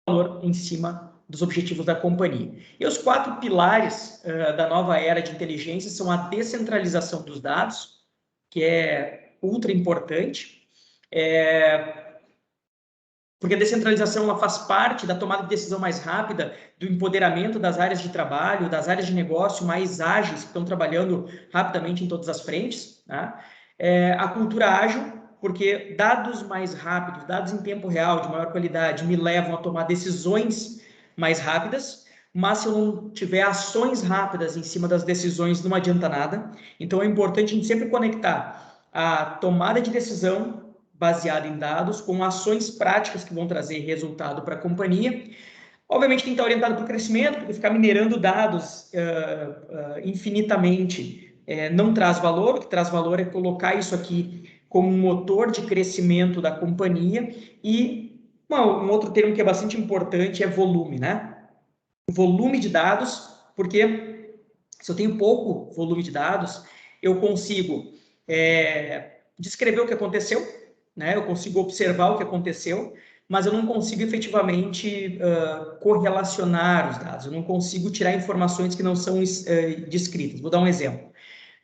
valor em cima dos objetivos da companhia. E os 4 pilares da nova era de inteligência são a descentralização dos dados, que é ultra importante, porque a descentralização ela faz parte da tomada de decisão mais rápida, do empoderamento das áreas de trabalho, das áreas de negócio mais ágeis, que estão trabalhando rapidamente em todas as frentes, tá? A cultura ágil, porque dados mais rápidos, dados em tempo real, de maior qualidade, me levam a tomar decisões mais rápidas, mas se eu não tiver ações rápidas em cima das decisões, não adianta nada. Então, é importante a gente sempre conectar a tomada de decisão baseada em dados, com ações práticas que vão trazer resultado para a companhia. Obviamente, tem que estar orientado para o crescimento, porque ficar minerando dados infinitamente não traz valor. O que traz valor é colocar isso aqui como um motor de crescimento da companhia. E um outro termo que é bastante importante é volume, né? Volume de dados, porque se eu tenho pouco volume de dados, eu consigo descrever o que aconteceu, né? Eu consigo observar o que aconteceu, mas eu não consigo efetivamente correlacionar os dados, eu não consigo tirar informações que não são descritas. Vou dar um exemplo.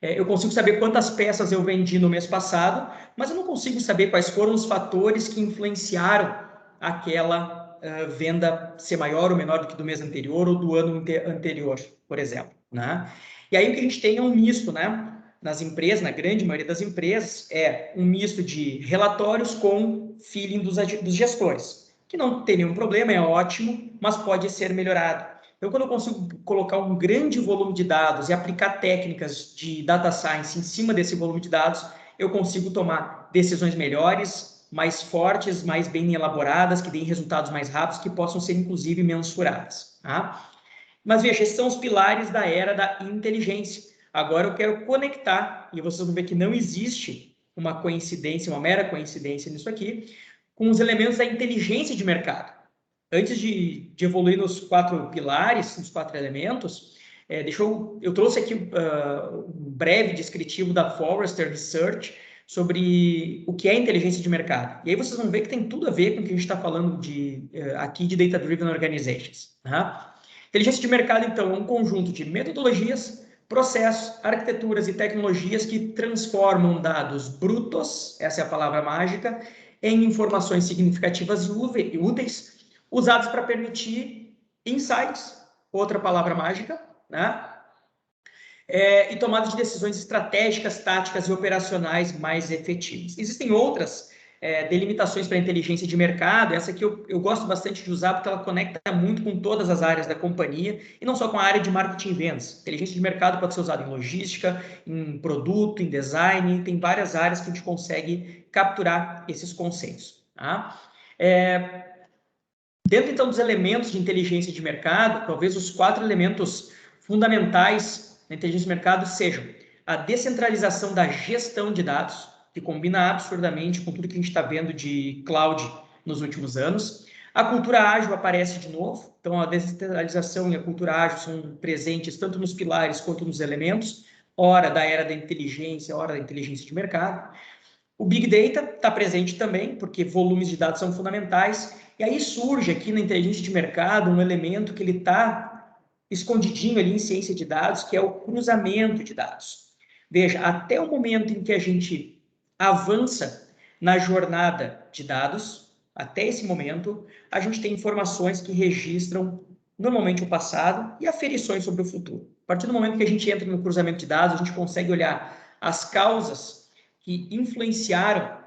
Eu consigo saber quantas peças eu vendi no mês passado, mas eu não consigo saber quais foram os fatores que influenciaram aquela venda ser maior ou menor do que do mês anterior ou do ano anterior, por exemplo, né? E aí o que a gente tem é um misto, né? Nas empresas, na grande maioria das empresas, é um misto de relatórios com feeling dos gestores, que não tem nenhum problema, é ótimo, mas pode ser melhorado. Então, quando eu consigo colocar um grande volume de dados e aplicar técnicas de data science em cima desse volume de dados, eu consigo tomar decisões melhores, mais fortes, mais bem elaboradas, que deem resultados mais rápidos, que possam ser, inclusive, mensuradas. Tá? Mas, veja, esses são os pilares da era da inteligência. Agora eu quero conectar, e vocês vão ver que não existe uma coincidência, uma mera coincidência nisso aqui, com os elementos da inteligência de mercado. Antes de evoluir nos 4 pilares, nos 4 elementos, eu trouxe aqui um breve descritivo da Forrester Research sobre o que é inteligência de mercado. E aí vocês vão ver que tem tudo a ver com o que a gente está falando aqui de Data Driven Organizations. Tá? Inteligência de mercado, então, é um conjunto de metodologias, processos, arquiteturas e tecnologias que transformam dados brutos, essa é a palavra mágica, em informações significativas e úteis, usados para permitir insights, outra palavra mágica, né? E tomada de decisões estratégicas, táticas e operacionais mais efetivas. Existem outras delimitações para a inteligência de mercado, essa aqui eu gosto bastante de usar porque ela conecta muito com todas as áreas da companhia e não só com a área de marketing e vendas. Inteligência de mercado pode ser usada em logística, em produto, em design, tem várias áreas que a gente consegue capturar esses conceitos. Tá? Dentro, então, dos elementos de inteligência de mercado, talvez os 4 elementos fundamentais da inteligência de mercado sejam a descentralização da gestão de dados, que combina absurdamente com tudo que a gente está vendo de cloud nos últimos anos. A cultura ágil aparece de novo, então a descentralização e a cultura ágil são presentes tanto nos pilares quanto nos elementos, ora da era da inteligência, ora da inteligência de mercado. O Big Data está presente também, porque volumes de dados são fundamentais, e aí surge aqui na inteligência de mercado um elemento que ele está escondidinho ali em ciência de dados, que é o cruzamento de dados. Veja, até o momento em que a gente avança na jornada de dados, até esse momento, a gente tem informações que registram normalmente o passado e aferições sobre o futuro. A partir do momento que a gente entra no cruzamento de dados, a gente consegue olhar as causas que influenciaram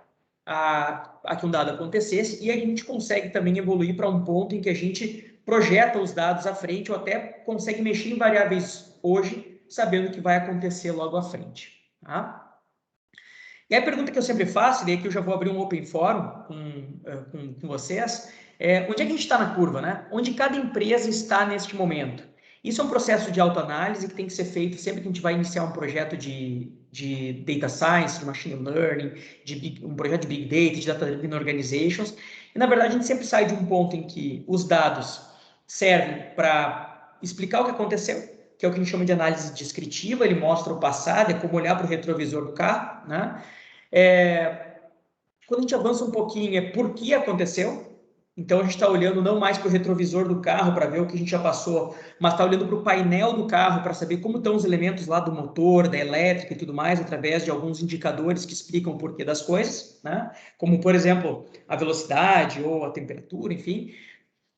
a que um dado acontecesse, e a gente consegue também evoluir para um ponto em que a gente projeta os dados à frente ou até consegue mexer em variáveis hoje, sabendo o que vai acontecer logo à frente. Tá? E a pergunta que eu sempre faço, e daí que eu já vou abrir um open forum com vocês, onde é que a gente está na curva, né? Onde cada empresa está neste momento? Isso é um processo de autoanálise que tem que ser feito sempre que a gente vai iniciar um projeto de data science, de machine learning, um projeto de big data, de data-driven organizations. E, na verdade, a gente sempre sai de um ponto em que os dados servem para explicar o que aconteceu, que é o que a gente chama de análise descritiva, ele mostra o passado, é como olhar para o retrovisor do carro, né? Quando a gente avança um pouquinho, é por que aconteceu, Então, a gente está olhando não mais para o retrovisor do carro para ver o que a gente já passou, mas está olhando para o painel do carro para saber como estão os elementos lá do motor, da elétrica e tudo mais, através de alguns indicadores que explicam o porquê das coisas, né? Como, por exemplo, a velocidade ou a temperatura, enfim.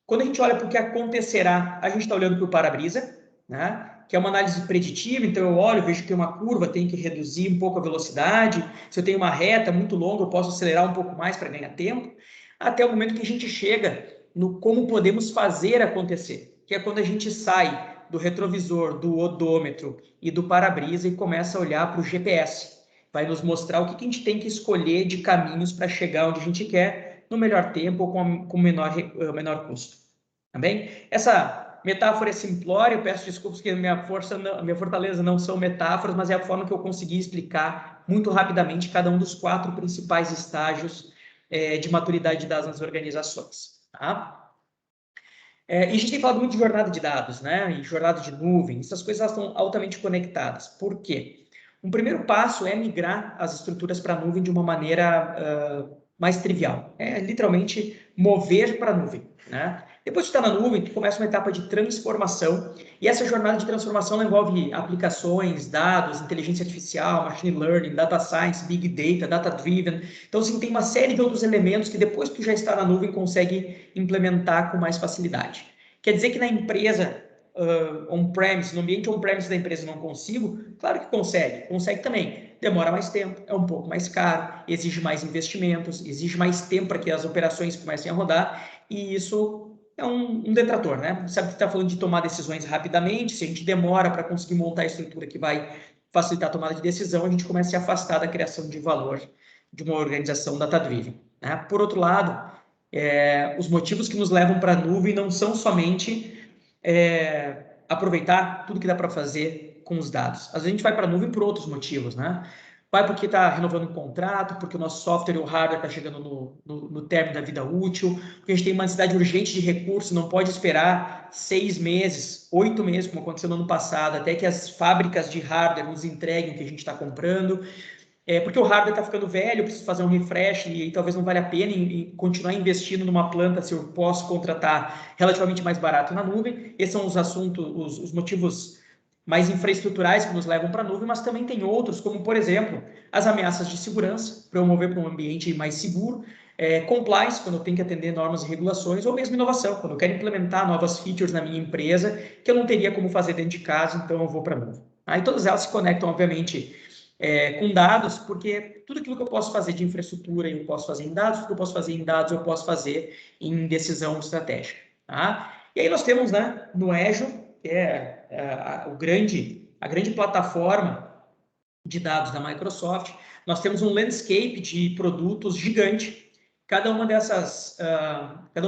Quando a gente olha para o que acontecerá, a gente está olhando para o para-brisa, né? Que é uma análise preditiva, então eu olho, vejo que tem uma curva, tenho que reduzir um pouco a velocidade. Se eu tenho uma reta muito longa, eu posso acelerar um pouco mais para ganhar tempo, até o momento que a gente chega no como podemos fazer acontecer, que é quando a gente sai do retrovisor, do odômetro e do para-brisa e começa a olhar para o GPS. Vai nos mostrar o que a gente tem que escolher de caminhos para chegar onde a gente quer, no melhor tempo ou com menor custo. Tá bem? Essa metáfora é simplória, eu peço desculpas que minha fortaleza não são metáforas, mas é a forma que eu consegui explicar muito rapidamente cada um dos 4 principais estágios de maturidade de dados nas organizações. Tá? E a gente tem falado muito de jornada de dados, né? E jornada de nuvem, essas coisas elas estão altamente conectadas. Por quê? Um primeiro passo é migrar as estruturas para a nuvem de uma maneira mais trivial. É literalmente mover para a nuvem, né? Depois que está na nuvem, tu começa uma etapa de transformação, e essa jornada de transformação envolve aplicações, dados, inteligência artificial, machine learning, data science, big data, data-driven. Então, assim, tem uma série de outros elementos que depois que tu já está na nuvem, consegue implementar com mais facilidade. Quer dizer que na empresa on-premise, no ambiente on-premise da empresa não consigo? Claro que consegue, consegue também. Demora mais tempo, é um pouco mais caro, exige mais investimentos, exige mais tempo para que as operações comecem a rodar, e isso é um detrator, né? Sabe que está falando de tomar decisões rapidamente, se a gente demora para conseguir montar a estrutura que vai facilitar a tomada de decisão, a gente começa a se afastar da criação de valor de uma organização data-driven. Né? Por outro lado, os motivos que nos levam para a nuvem não são somente aproveitar tudo que dá para fazer com os dados. Às vezes a gente vai para a nuvem por outros motivos, né? Vai porque está renovando um contrato, porque o nosso software e o hardware está chegando no término da vida útil, porque a gente tem uma necessidade urgente de recursos, não pode esperar 6 meses, 8 meses, como aconteceu no ano passado, até que as fábricas de hardware nos entreguem o que a gente está comprando. Porque o hardware está ficando velho, eu preciso fazer um refresh e talvez não valha a pena em continuar investindo numa planta se eu posso contratar relativamente mais barato na nuvem. Esses são os assuntos, os motivos mais infraestruturais que nos levam para a nuvem, mas também tem outros, como, por exemplo, as ameaças de segurança, para eu mover para um ambiente mais seguro, compliance, quando eu tenho que atender normas e regulações, ou mesmo inovação, quando eu quero implementar novas features na minha empresa, que eu não teria como fazer dentro de casa, então eu vou para a nuvem. Aí todas elas se conectam, obviamente, com dados, porque tudo aquilo que eu posso fazer de infraestrutura eu posso fazer em dados, tudo que eu posso fazer em dados eu posso fazer em decisão estratégica. Tá? E aí nós temos, né, no Azure, que é a grande plataforma de dados da Microsoft, nós temos um landscape de produtos gigante. Cada um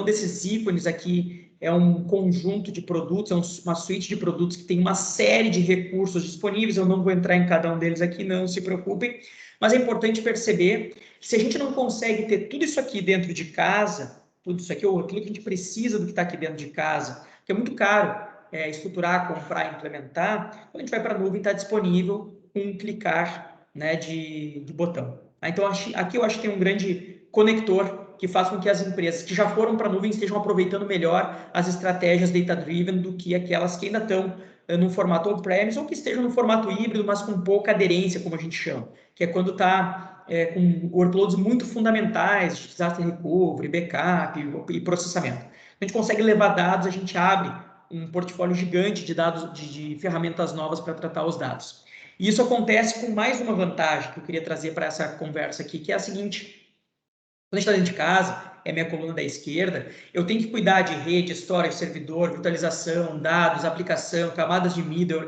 desses ícones aqui é um conjunto de produtos, é uma suíte de produtos que tem uma série de recursos disponíveis. Eu não vou entrar em cada um deles aqui, não se preocupem. Mas é importante perceber que se a gente não consegue ter tudo isso aqui dentro de casa, tudo isso aqui, ou aquilo que a gente precisa do que está aqui dentro de casa, que é muito caro estruturar, comprar, implementar, quando a gente vai para a nuvem, está disponível com um clicar, né, de botão. Então, aqui eu acho que tem um grande conector que faz com que as empresas que já foram para a nuvem estejam aproveitando melhor as estratégias data-driven do que aquelas que ainda estão no formato on-premise ou que estejam no formato híbrido, mas com pouca aderência, como a gente chama, que é quando está com workloads muito fundamentais, de disaster recovery, backup e processamento. A gente consegue levar dados, a gente abre um portfólio gigante de dados, de ferramentas novas para tratar os dados. E isso acontece com mais uma vantagem que eu queria trazer para essa conversa aqui, que é a seguinte: quando a gente está dentro de casa, é minha coluna da esquerda, eu tenho que cuidar de rede, storage, servidor, virtualização, dados, aplicação, camadas de middle,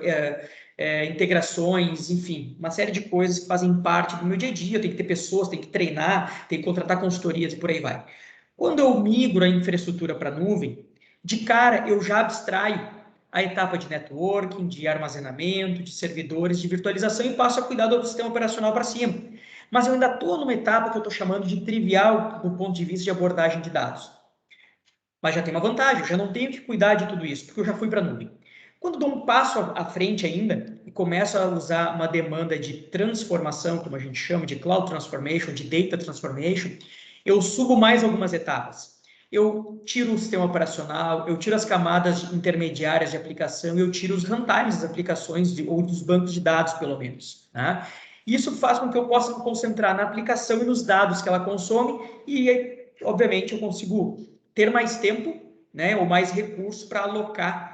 integrações, enfim, uma série de coisas que fazem parte do meu dia a dia. Eu tenho que ter pessoas, tenho que treinar, tenho que contratar consultorias e por aí vai. Quando eu migro a infraestrutura para a nuvem, de cara eu já abstraio a etapa de networking, de armazenamento, de servidores, de virtualização e passo a cuidar do sistema operacional para cima. Mas eu ainda estou numa etapa que eu estou chamando de trivial do ponto de vista de abordagem de dados. Mas já tem uma vantagem, eu já não tenho que cuidar de tudo isso, porque eu já fui para a nuvem. Quando dou um passo à frente ainda e começo a usar uma demanda de transformação, como a gente chama, de cloud transformation, de data transformation, eu subo mais algumas etapas. eu tiro o sistema operacional, eu tiro as camadas intermediárias de aplicação, eu tiro os runtimes das aplicações ou dos bancos de dados, pelo menos. Né? Isso faz com que eu possa me concentrar na aplicação e nos dados que ela consome e, obviamente, eu consigo ter mais tempo, né, ou mais recursos para alocar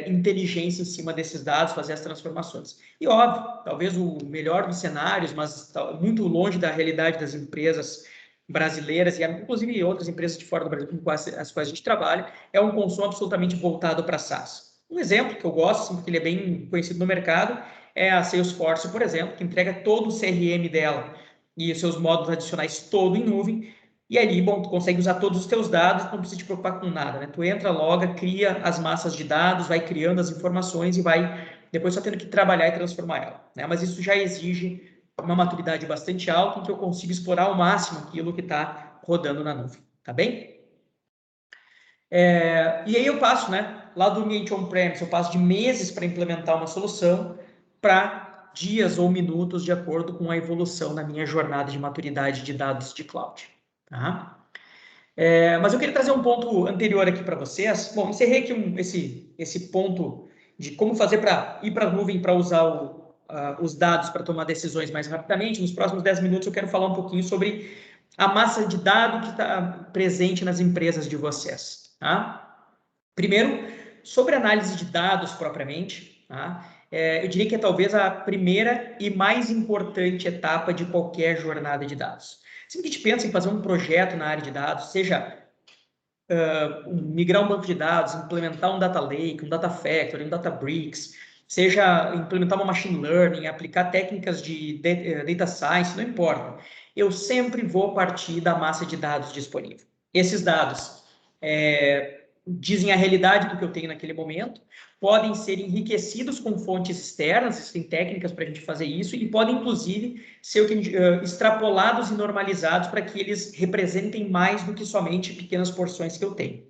inteligência em cima desses dados, fazer as transformações. E, óbvio, talvez o melhor dos cenários, mas muito longe da realidade das empresas brasileiras e, inclusive, outras empresas de fora do Brasil com as quais a gente trabalha, é um consumo absolutamente voltado para SaaS. Um exemplo que eu gosto, assim, porque ele é bem conhecido no mercado, é a Salesforce, por exemplo, que entrega todo o CRM dela e os seus módulos adicionais todo em nuvem. E ali, bom, tu consegue usar todos os teus dados, não precisa te preocupar com nada, né? Tu entra, loga, cria as massas de dados, vai criando as informações e vai depois só tendo que trabalhar e transformar ela, né? Mas isso já exige uma maturidade bastante alta, em que eu consigo explorar ao máximo aquilo que está rodando na nuvem, tá bem? E aí eu passo, né, lá do ambiente on-premise, eu passo de meses para implementar uma solução para dias ou minutos, de acordo com a evolução na minha jornada de maturidade de dados de cloud. Tá? Mas eu queria trazer um ponto anterior aqui para vocês. Bom, encerrei aqui esse ponto de como fazer para ir para a nuvem para usar os dados para tomar decisões mais rapidamente. Nos próximos 10 minutos eu quero falar um pouquinho sobre a massa de dados que está presente nas empresas de vocês. Tá? Primeiro, sobre análise de dados propriamente, tá? Eu diria que é talvez a primeira e mais importante etapa de qualquer jornada de dados. Sempre que a gente pensa em fazer um projeto na área de dados, seja migrar um banco de dados, implementar um data lake, um data factory, um databricks, seja implementar uma machine learning, aplicar técnicas de data science, não importa. Eu sempre vou partir da massa de dados disponível. Esses dados dizem a realidade do que eu tenho naquele momento, podem ser enriquecidos com fontes externas, existem técnicas para a gente fazer isso, e podem, inclusive, ser extrapolados e normalizados para que eles representem mais do que somente pequenas porções que eu tenho.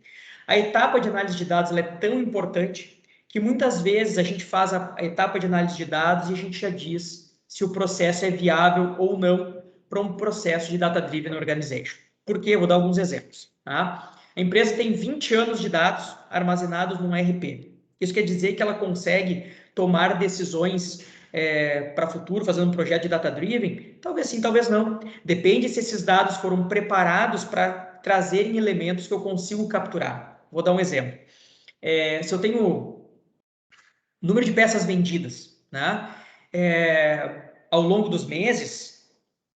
A etapa de análise de dados é tão importante que muitas vezes a gente faz a etapa de análise de dados e a gente já diz se o processo é viável ou não para um processo de Data-Driven Organization. Por quê? Eu vou dar alguns exemplos. Tá? A empresa tem 20 anos de dados armazenados num ERP. Isso quer dizer que ela consegue tomar decisões para o futuro, fazendo um projeto de data-driven? Talvez sim, talvez não. Depende se esses dados foram preparados para trazerem elementos que eu consigo capturar. Vou dar um exemplo. Se eu tenho número de peças vendidas, né, ao longo dos meses,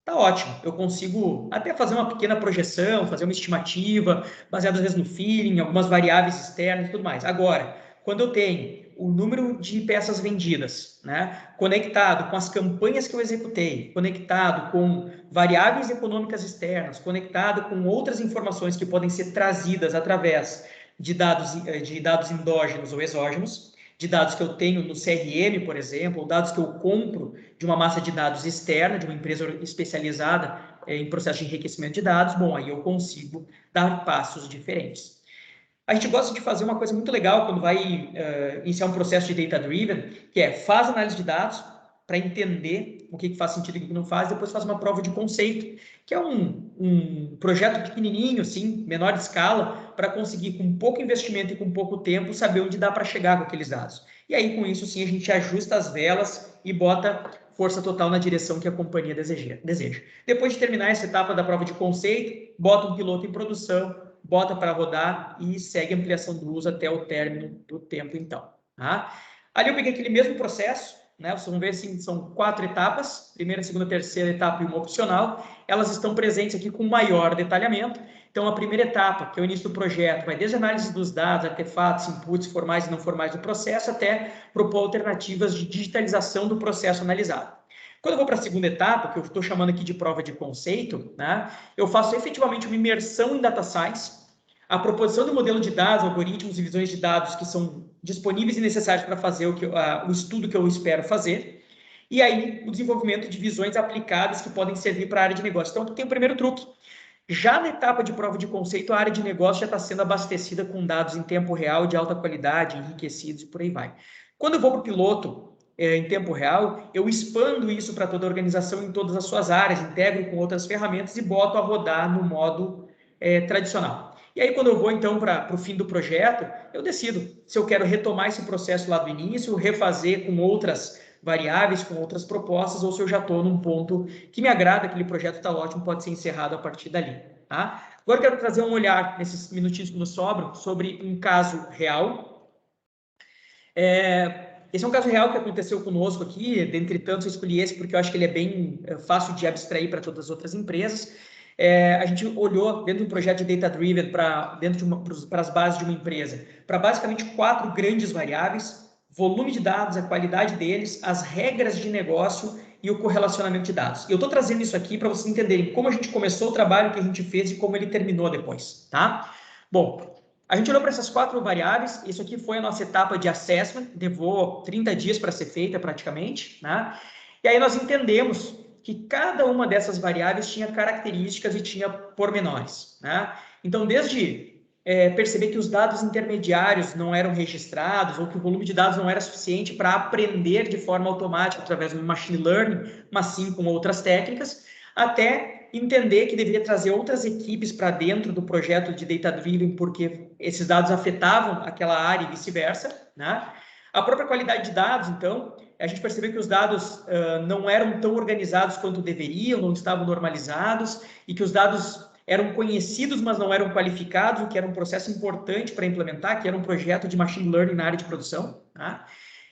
tá ótimo. Eu consigo até fazer uma pequena projeção, fazer uma estimativa, baseada às vezes no feeling, algumas variáveis externas e tudo mais. Agora, quando eu tenho o número de peças vendidas, né, conectado com as campanhas que eu executei, conectado com variáveis econômicas externas, conectado com outras informações que podem ser trazidas através de dados endógenos ou exógenos, de dados que eu tenho no CRM, por exemplo, ou dados que eu compro de uma massa de dados externa, de uma empresa especializada em processo de enriquecimento de dados, bom, aí eu consigo dar passos diferentes. A gente gosta de fazer uma coisa muito legal quando vai iniciar um processo de data-driven, que é faz análise de dados para entender o que faz sentido e o que não faz, depois faz uma prova de conceito, que é um projeto pequenininho, assim, menor escala, para conseguir, com pouco investimento e com pouco tempo, saber onde dá para chegar com aqueles dados. E aí, com isso, sim, a gente ajusta as velas e bota força total na direção que a companhia deseja. Depois de terminar essa etapa da prova de conceito, bota um piloto em produção, bota para rodar e segue a ampliação do uso até o término do tempo, então. Tá? Ali eu peguei aquele mesmo processo, né? Vocês vão ver assim, são 4 etapas, primeira, segunda, terceira etapa e uma opcional. Elas estão presentes aqui com maior detalhamento. Então, a primeira etapa, que é o início do projeto, vai desde a análise dos dados, artefatos, inputs formais e não formais do processo, até propor alternativas de digitalização do processo analisado. Quando eu vou para a segunda etapa, que eu estou chamando aqui de prova de conceito, né, eu faço efetivamente uma imersão em data science, a proposição do modelo de dados, algoritmos e visões de dados que são disponíveis e necessários para fazer o estudo que eu espero fazer, e aí o desenvolvimento de visões aplicáveis que podem servir para a área de negócio. Então, tem o primeiro truque. Já na etapa de prova de conceito, a área de negócio já está sendo abastecida com dados em tempo real, de alta qualidade, enriquecidos e por aí vai. Quando eu vou para o piloto em tempo real, eu expando isso para toda a organização em todas as suas áreas, integro com outras ferramentas e boto a rodar no modo tradicional. E aí, quando eu vou, então, para o fim do projeto, eu decido se eu quero retomar esse processo lá do início, refazer com outras variáveis, com outras propostas, ou se eu já estou num ponto que me agrada, aquele projeto está ótimo, pode ser encerrado a partir dali. Tá? Agora eu quero trazer um olhar, nesses minutinhos que nos sobram, sobre um caso real. Esse é um caso real que aconteceu conosco aqui, dentre tantos eu escolhi esse porque eu acho que ele é bem fácil de abstrair para todas as outras empresas. A gente olhou dentro de um projeto de Data Driven para as bases de uma empresa, para basicamente 4 grandes variáveis: volume de dados, a qualidade deles, as regras de negócio e o correlacionamento de dados. E eu estou trazendo isso aqui para vocês entenderem como a gente começou o trabalho que a gente fez e como ele terminou depois, tá? Bom, a gente olhou para essas 4 variáveis, isso aqui foi a nossa etapa de assessment, levou 30 dias para ser feita praticamente, né? E aí nós entendemos que cada uma dessas variáveis tinha características e tinha pormenores, né? Então, desde perceber que os dados intermediários não eram registrados ou que o volume de dados não era suficiente para aprender de forma automática através do machine learning, mas sim com outras técnicas, até entender que deveria trazer outras equipes para dentro do projeto de Data Driven, porque esses dados afetavam aquela área e vice-versa, né? A própria qualidade de dados, então, a gente percebeu que os dados não eram tão organizados quanto deveriam, não estavam normalizados, e que os dados eram conhecidos, mas não eram qualificados, o que era um processo importante para implementar, que era um projeto de machine learning na área de produção. Tá?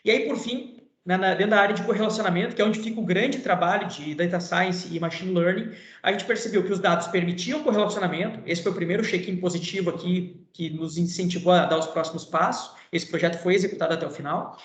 E aí, por fim, dentro da área de correlacionamento, que é onde fica o grande trabalho de data science e machine learning, a gente percebeu que os dados permitiam correlacionamento. Esse foi o primeiro check-in positivo aqui que nos incentivou a dar os próximos passos. Esse projeto foi executado até o final.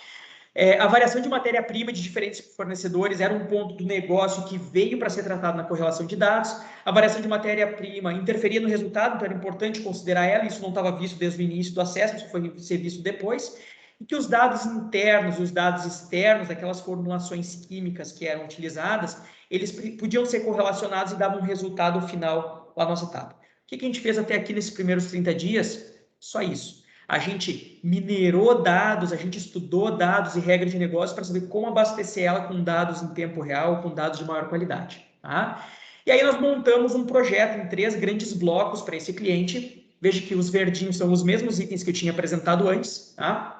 A variação de matéria-prima de diferentes fornecedores era um ponto do negócio que veio para ser tratado na correlação de dados. A variação de matéria-prima interferia no resultado, então era importante considerar ela, isso não estava visto desde o início do acesso, isso foi ser visto depois. E que os dados internos, os dados externos, aquelas formulações químicas que eram utilizadas, eles podiam ser correlacionados e davam um resultado final lá na nossa etapa. O que a gente fez até aqui nesses primeiros 30 dias? Só isso. A gente minerou dados, a gente estudou dados e regras de negócio para saber como abastecer ela com dados em tempo real, com dados de maior qualidade. Tá? E aí nós montamos um projeto em 3 grandes blocos para esse cliente. Veja que os verdinhos são os mesmos itens que eu tinha apresentado antes. Tá?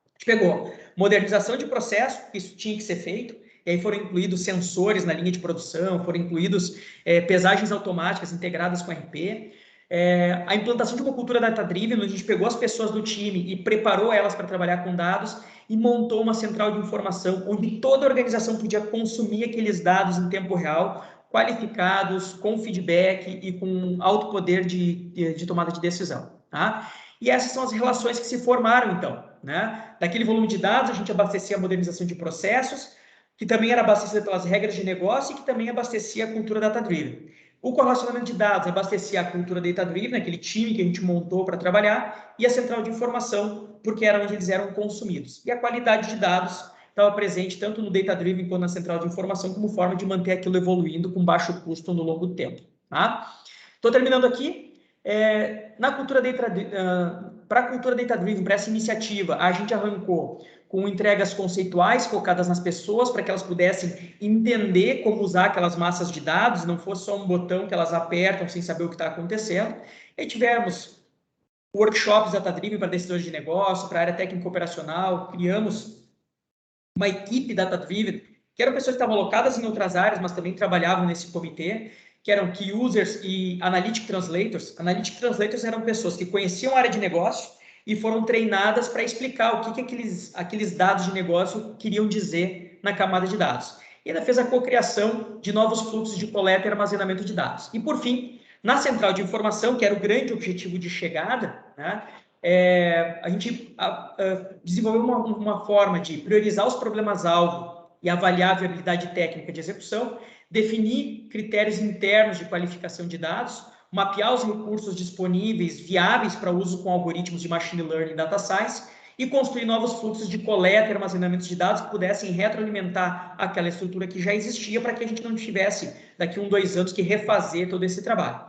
A gente pegou modernização de processo, isso tinha que ser feito. E aí foram incluídos sensores na linha de produção, foram incluídos pesagens automáticas integradas com RP. A implantação de uma cultura data-driven, onde a gente pegou as pessoas do time e preparou elas para trabalhar com dados e montou uma central de informação onde toda a organização podia consumir aqueles dados em tempo real, qualificados, com feedback e com alto poder de tomada de decisão. Tá? E essas são as relações que se formaram, então. Né? Daquele volume de dados, a gente abastecia a modernização de processos, que também era abastecida pelas regras de negócio e que também abastecia a cultura data-driven. O correlacionamento de dados abastecia a cultura data-driven, aquele time que a gente montou para trabalhar, e a central de informação, porque era onde eles eram consumidos. E a qualidade de dados estava presente tanto no data-driven quanto na central de informação, como forma de manter aquilo evoluindo com baixo custo no longo tempo. Tá? Estou terminando aqui. Na cultura para a cultura data-driven, para essa iniciativa, a gente arrancou com entregas conceituais focadas nas pessoas, para que elas pudessem entender como usar aquelas massas de dados, não fosse só um botão que elas apertam sem saber o que está acontecendo. E tivemos workshops data-driven para decisores de negócio, para a área técnica operacional, criamos uma equipe data-driven, que eram pessoas que estavam alocadas em outras áreas, mas também trabalhavam nesse comitê, que eram Key Users e Analytic Translators. Analytic Translators eram pessoas que conheciam a área de negócio e foram treinadas para explicar o que aqueles dados de negócio queriam dizer na camada de dados. E ainda fez a cocriação de novos fluxos de coleta e armazenamento de dados. E, por fim, na central de informação, que era o grande objetivo de chegada, né, a gente desenvolveu uma forma de priorizar os problemas-alvo e avaliar a viabilidade técnica de execução, definir critérios internos de qualificação de dados, mapear os recursos disponíveis viáveis para uso com algoritmos de machine learning e data science e construir novos fluxos de coleta e armazenamento de dados que pudessem retroalimentar aquela estrutura que já existia para que a gente não tivesse, daqui a 2 anos, que refazer todo esse trabalho.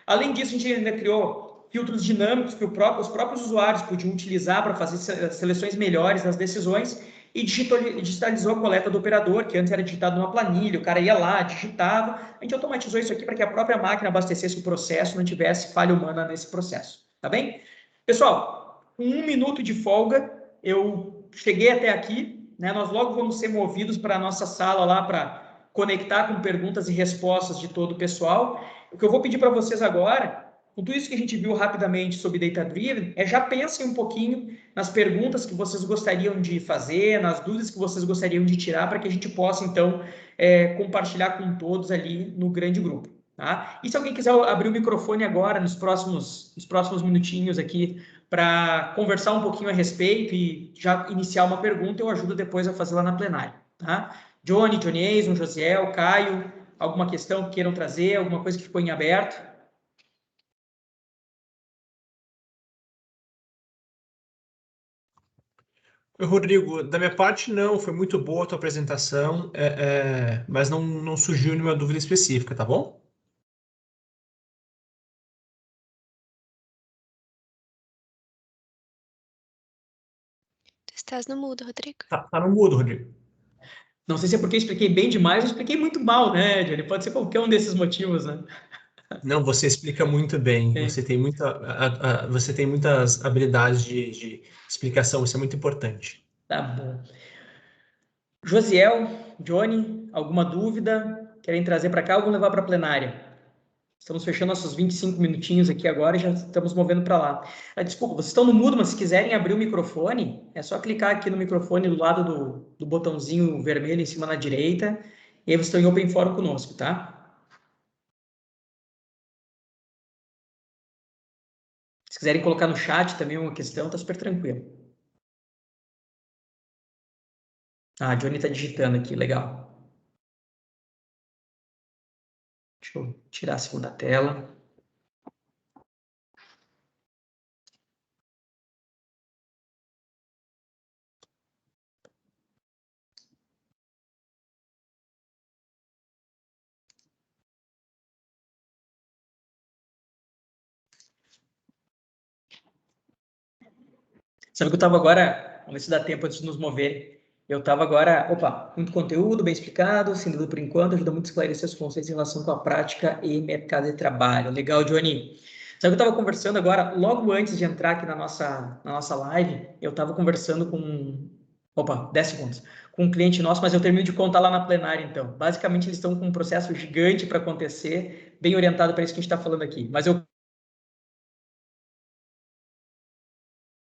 Além disso, a gente ainda criou filtros dinâmicos que os próprios usuários podiam utilizar para fazer seleções melhores nas decisões e digitalizou a coleta do operador, que antes era digitado numa planilha, o cara ia lá, digitava, a gente automatizou isso aqui para que a própria máquina abastecesse o processo, não tivesse falha humana nesse processo. Tá bem? Pessoal, com 1 minuto de folga, eu cheguei até aqui, né? Nós logo vamos ser movidos para a nossa sala lá para conectar com perguntas e respostas de todo o pessoal. O que eu vou pedir para vocês agora, com tudo isso que a gente viu rapidamente sobre Data Driven, é já pensem um pouquinho nas perguntas que vocês gostariam de fazer, nas dúvidas que vocês gostariam de tirar, para que a gente possa, então, compartilhar com todos ali no grande grupo. Tá? E se alguém quiser abrir o microfone agora, nos próximos minutinhos aqui, para conversar um pouquinho a respeito e já iniciar uma pergunta, eu ajudo depois a fazer lá na plenária. Tá? Johnny, Eison, Josiel, Caio, alguma questão que queiram trazer, alguma coisa que ficou em aberto? Rodrigo, da minha parte, não, foi muito boa a tua apresentação, mas não surgiu nenhuma dúvida específica, tá bom? Tu estás no mudo, Rodrigo. Tá no mudo, Rodrigo. Não sei se é porque eu expliquei bem demais ou expliquei muito mal, né, Johnny? Pode ser qualquer um desses motivos, né? Não, você explica muito bem. É. Você tem muitas habilidades de explicação, isso é muito importante. Tá bom. Josiel, Johnny, alguma dúvida? Querem trazer para cá ou vão levar para a plenária? Estamos fechando nossos 25 minutinhos aqui agora e já estamos movendo para lá. Desculpa, vocês estão no mudo, mas se quiserem abrir o microfone, é só clicar aqui no microfone do lado do botãozinho vermelho em cima na direita, e aí vocês estão em Open Forum conosco, tá? Se quiserem colocar no chat também uma questão, tá super tranquilo. Ah, a Johnny está digitando aqui, legal. Deixa eu tirar a segunda tela. Sabe que eu estava agora, vamos ver se dá tempo antes de nos mover. Eu estava agora, muito conteúdo, bem explicado, sem dúvida por enquanto, ajuda muito a esclarecer os conceitos em relação com a prática e mercado de trabalho. Legal, Johnny. Sabe que eu estava conversando agora, logo antes de entrar aqui na nossa live, eu estava conversando com, 10 segundos, com um cliente nosso, mas eu termino de contar lá na plenária, então. Basicamente, eles estão com um processo gigante para acontecer, bem orientado para isso que a gente está falando aqui. Mas eu